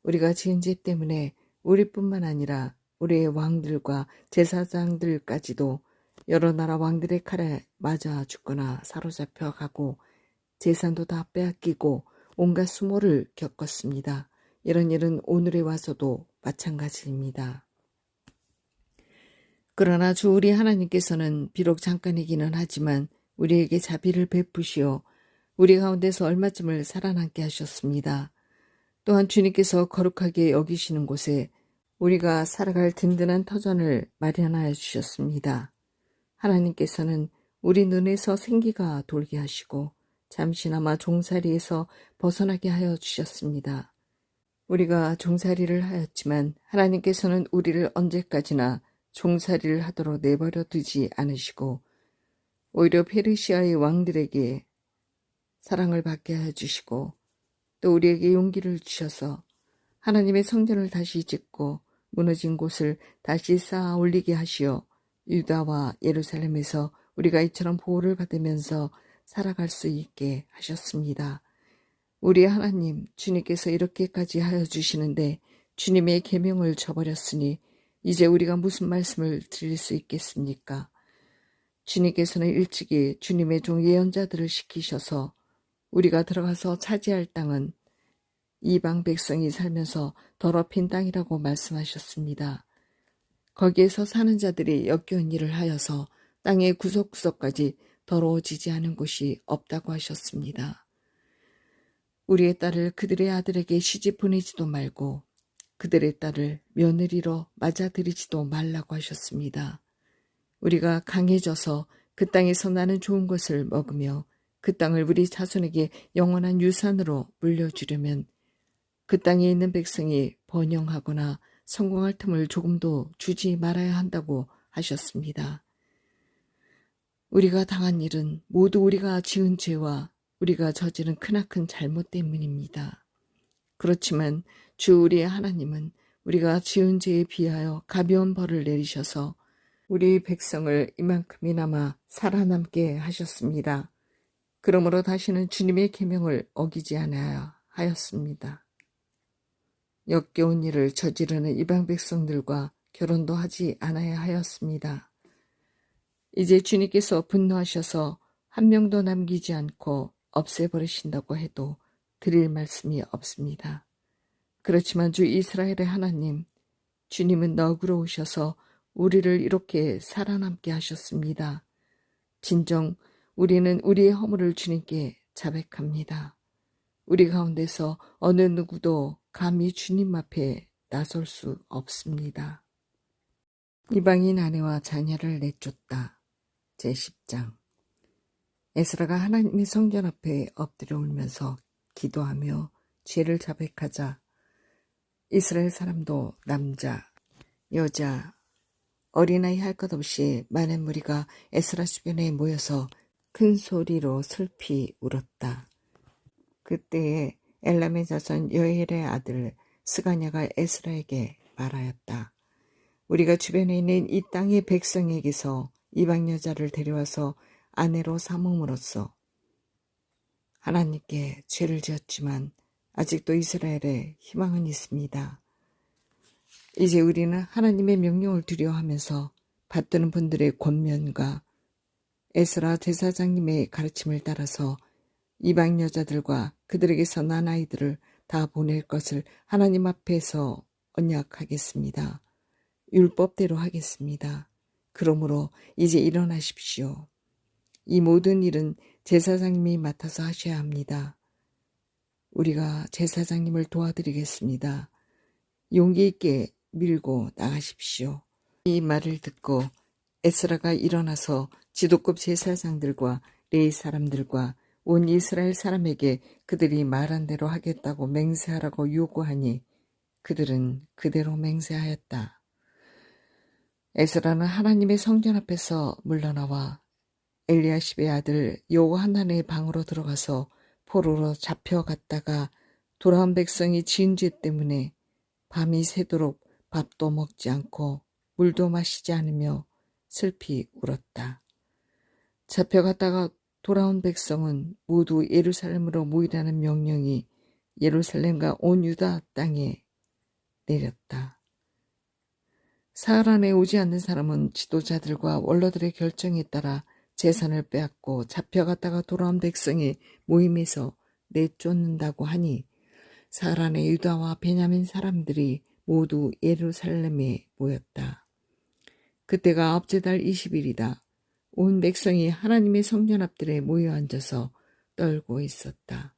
우리가 지은 죄 때문에 우리뿐만 아니라 우리의 왕들과 제사장들까지도 여러 나라 왕들의 칼에 맞아 죽거나 사로잡혀 가고 재산도 다 빼앗기고 온갖 수모를 겪었습니다. 이런 일은 오늘에 와서도 마찬가지입니다. 그러나 주 우리 하나님께서는 비록 잠깐이기는 하지만 우리에게 자비를 베푸시어 우리 가운데서 얼마쯤을 살아남게 하셨습니다. 또한 주님께서 거룩하게 여기시는 곳에 우리가 살아갈 든든한 터전을 마련하여 주셨습니다. 하나님께서는 우리 눈에서 생기가 돌게 하시고 잠시나마 종살이에서 벗어나게 하여 주셨습니다. 우리가 종살이를 하였지만 하나님께서는 우리를 언제까지나 종살이를 하도록 내버려 두지 않으시고 오히려 페르시아의 왕들에게 사랑을 받게 해주시고 또 우리에게 용기를 주셔서 하나님의 성전을 다시 짓고 무너진 곳을 다시 쌓아 올리게 하시어 유다와 예루살렘에서 우리가 이처럼 보호를 받으면서 살아갈 수 있게 하셨습니다. 우리 하나님 주님께서 이렇게까지 하여 주시는데 주님의 계명을 저버렸으니 이제 우리가 무슨 말씀을 드릴 수 있겠습니까? 주님께서는 일찍이 주님의 종 예언자들을 시키셔서 우리가 들어가서 차지할 땅은 이방 백성이 살면서 더럽힌 땅이라고 말씀하셨습니다. 거기에서 사는 자들이 역겨운 일을 하여서 땅의 구석구석까지 더러워지지 않은 곳이 없다고 하셨습니다. 우리의 딸을 그들의 아들에게 시집 보내지도 말고 그들의 딸을 며느리로 맞아들이지도 말라고 하셨습니다. 우리가 강해져서 그 땅에서 나는 좋은 것을 먹으며 그 땅을 우리 자손에게 영원한 유산으로 물려주려면 그 땅에 있는 백성이 번영하거나 성공할 틈을 조금도 주지 말아야 한다고 하셨습니다. 우리가 당한 일은 모두 우리가 지은 죄와 우리가 저지른 크나큰 잘못 때문입니다. 그렇지만 주 우리의 하나님은 우리가 지은 죄에 비하여 가벼운 벌을 내리셔서 우리 백성을 이만큼이나마 살아남게 하셨습니다. 그러므로 다시는 주님의 계명을 어기지 않아야 하였습니다. 역겨운 일을 저지르는 이방 백성들과 결혼도 하지 않아야 하였습니다. 이제 주님께서 분노하셔서 한 명도 남기지 않고 없애버리신다고 해도 드릴 말씀이 없습니다. 그렇지만 주 이스라엘의 하나님, 주님은 너그러우셔서 우리를 이렇게 살아남게 하셨습니다. 진정 우리는 우리의 허물을 주님께 자백합니다. 우리 가운데서 어느 누구도 감히 주님 앞에 나설 수 없습니다. 이방인 아내와 자녀를 내쫓다. 제10장. 에스라가 하나님의 성전 앞에 엎드려 울면서 기도하며 죄를 자백하자 이스라엘 사람도 남자, 여자, 어린아이 할 것 없이 많은 무리가 에스라 주변에 모여서 큰 소리로 슬피 울었다. 그때에 엘람의 자손 여엘의 아들 스가냐가 에스라에게 말하였다. 우리가 주변에 있는 이 땅의 백성에게서 이방 여자를 데려와서 아내로 삼음으로써 하나님께 죄를 지었지만 아직도 이스라엘에 희망은 있습니다. 이제 우리는 하나님의 명령을 두려워하면서 받드는 분들의 권면과 에스라 제사장님의 가르침을 따라서 이방 여자들과 그들에게서 난 아이들을 다 보낼 것을 하나님 앞에서 언약하겠습니다. 율법대로 하겠습니다. 그러므로 이제 일어나십시오. 이 모든 일은 제사장님이 맡아서 하셔야 합니다. 우리가 제사장님을 도와드리겠습니다. 용기 있게 밀고 나가십시오. 이 말을 듣고 에스라가 일어나서 지도급 제사장들과 레위 사람들과 온 이스라엘 사람에게 그들이 말한 대로 하겠다고 맹세하라고 요구하니 그들은 그대로 맹세하였다. 에스라는 하나님의 성전 앞에서 물러나와 엘리야십의 아들 여호하난의 방으로 들어가서 포로로 잡혀갔다가 돌아온 백성이 지은 죄 때문에 밤이 새도록 밥도 먹지 않고 물도 마시지 않으며 슬피 울었다. 잡혀갔다가 돌아온 백성은 모두 예루살렘으로 모이라는 명령이 예루살렘과 온 유다 땅에 내렸다. 사흘 안에 오지 않는 사람은 지도자들과 원로들의 결정에 따라 재산을 빼앗고 잡혀갔다가 돌아온 백성이 모임에서 내쫓는다고 하니 사흘 안에 유다와 베냐민 사람들이 모두 예루살렘에 모였다. 그때가 아홉째 달 20일이다. 온 백성이 하나님의 성전 앞들에 모여 앉아서 떨고 있었다.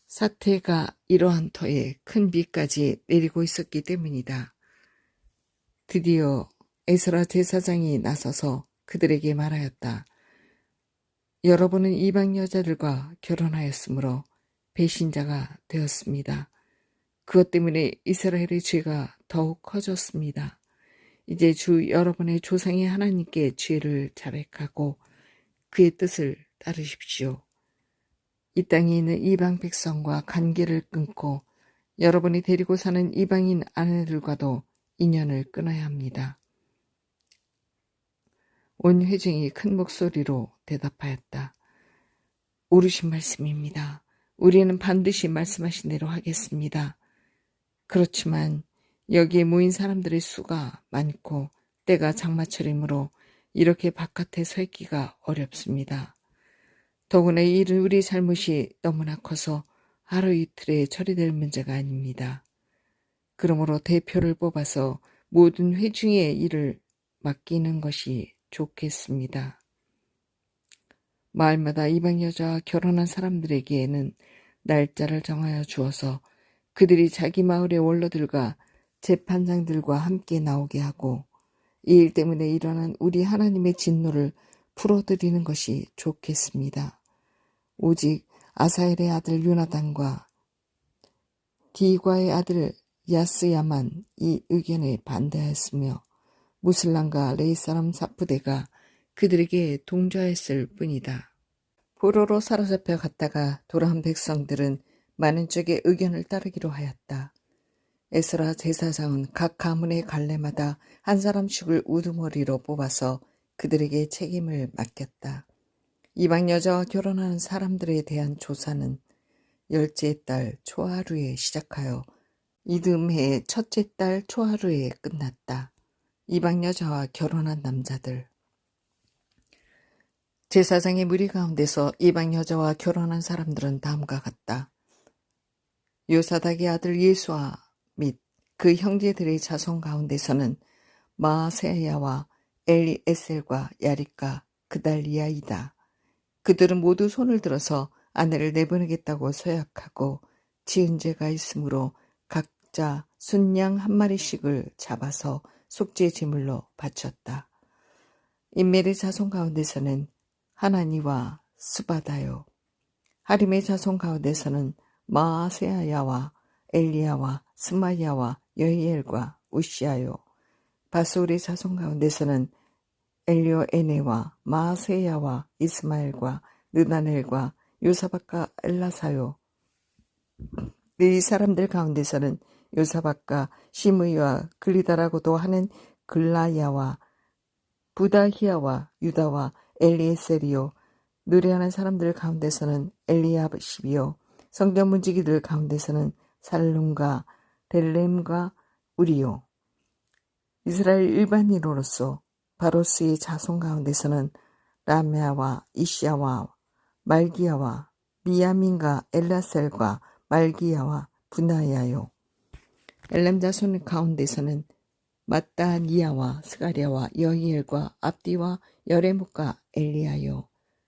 사태가 이러한 터에 큰 비까지 내리고 있었기 때문이다. 드디어 에스라 제사장이 나서서 그들에게 말하였다. 여러분은 이방 여자들과 결혼하였으므로 배신자가 되었습니다. 그것 때문에 이스라엘의 죄가 더욱 커졌습니다. 이제 주 여러분의 조상의 하나님께 죄를 자백하고 그의 뜻을 따르십시오. 이 땅에 있는 이방 백성과 관계를 끊고 여러분이 데리고 사는 이방인 아내들과도 인연을 끊어야 합니다. 온 회중이 큰 목소리로 대답하였다. 옳으신 말씀입니다. 우리는 반드시 말씀하신 대로 하겠습니다. 그렇지만 여기에 모인 사람들의 수가 많고 때가 장마철이므로 이렇게 바깥에 서 있기가 어렵습니다. 더구나 이 일은 우리 잘못이 너무나 커서 하루 이틀에 처리될 문제가 아닙니다. 그러므로 대표를 뽑아서 모든 회중의 일을 맡기는 것이 좋겠습니다. 마을마다 이방 여자와 결혼한 사람들에게는 날짜를 정하여 주어서 그들이 자기 마을의 원로들과 재판장들과 함께 나오게 하고 이 일 때문에 일어난 우리 하나님의 진노를 풀어드리는 것이 좋겠습니다. 오직 아사엘의 아들 요나단과 디과의 아들 야스야만 이 의견에 반대하였으며 무슬람과 레이 사람 사프대가 그들에게 동조했을 뿐이다. 포로로 사로잡혀 갔다가 돌아온 백성들은 많은 쪽의 의견을 따르기로 하였다. 에스라 제사장은 각 가문의 갈래마다 한 사람씩을 우두머리로 뽑아서 그들에게 책임을 맡겼다. 이방 여자와 결혼하는 사람들에 대한 조사는 열째 달 초하루에 시작하여 이듬해 첫째 달 초하루에 끝났다. 이방 여자와 결혼한 남자들. 제사장의 무리 가운데서 이방 여자와 결혼한 사람들은 다음과 같다. 요사닥의 아들 예수아 및 그 형제들의 자손 가운데서는 마아세야와 엘리에셀과 야릿과 그달리아이다. 그들은 모두 손을 들어서 아내를 내보내겠다고 서약하고 지은 죄가 있으므로 각자 순양 한 마리씩을 잡아서 속죄 제물로 바쳤다. 인멜의 자손 가운데서는 하나니와 스바다요. 하림의 자손 가운데서는 마아세야와 엘리야와 스마야와 여히엘과 우시아요. 바스울의 자손 가운데서는 엘리오에네와 마아세야와 이스마엘과 느다넬과 요사박과 엘라사요. 이 사람들 가운데서는 요사박과 시므이와 글리다라고도 하는 글라야와 부다히야와 유다와 엘리에셀이요. 노래하는 사람들 가운데서는 엘리압십이요. 성전 문지기들 가운데서는 살룸과 델렘과 우리요. 이스라엘 일반인으로서 바로스의 자손 가운데서는 라메아와 이시아와 말기야와 미야민과 엘라셀과 말기야와 분하야요. 엘렘 자손 가운데서는 마따니야와 스가랴와 여히엘과 압디와 여레목과 엘리야요.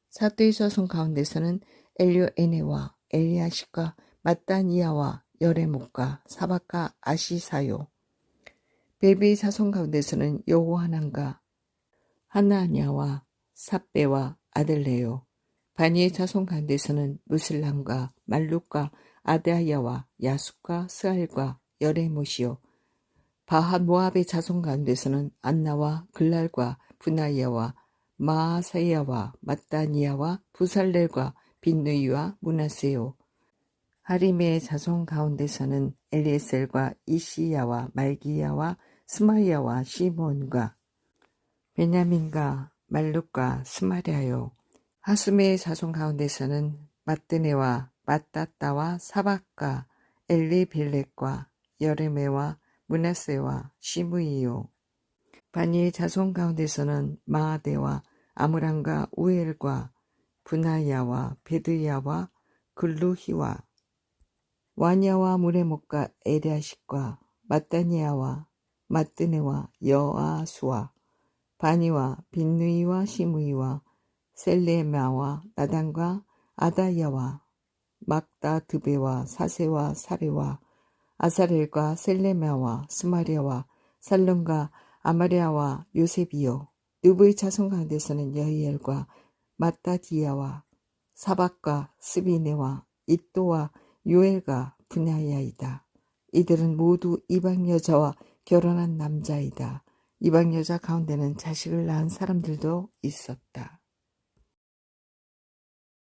사또의 자손 가운데서는 엘리오에네와 엘리야십과 마따니야와 여레목과 사박과 아시사요. 베비의 자손 가운데서는 여호하난과 하나냐와 삽베와 아들레요. 바니의 자손 가운데서는 무슬람과 말룩과 아다야와 야숫과 스알과 여레못이요. 바핫 모압의 자손 가운데서는 안나와 글랄과 분하야와 마아사야와 마따니야와 부살렐과 빈누이와 문하세요. 하림의 자손 가운데서는 엘리에셀과 이시야와 말기야와 스마야와 시몬과 베냐민과 말룩과 스마랴요. 하수메의 자손 가운데서는 마뜨네와 마따따와 사박과 엘리벨렉과 여레메와 문하세와 시므이요. 바니의 자손 가운데서는 마아데와 아므람과 우엘과 분하야와 베드야와 글루히와 와냐와 무레목과 에리아식과 마따니아와 마뜨네와 여아수와 바니와 빈누이와 시므이와 셀레마와 나단과 아다야와 막다드베와 사세와 사레와 아사렐과 셀레마와 스마리아와 살룸과 아마리아와 요셉이요. 누브의 자손 가운데서는 여히엘과 마따디야와 사박과 스비네와 이또와 요엘과 분야야이다. 이들은 모두 이방 여자와 결혼한 남자이다. 이방 여자 가운데는 자식을 낳은 사람들도 있었다.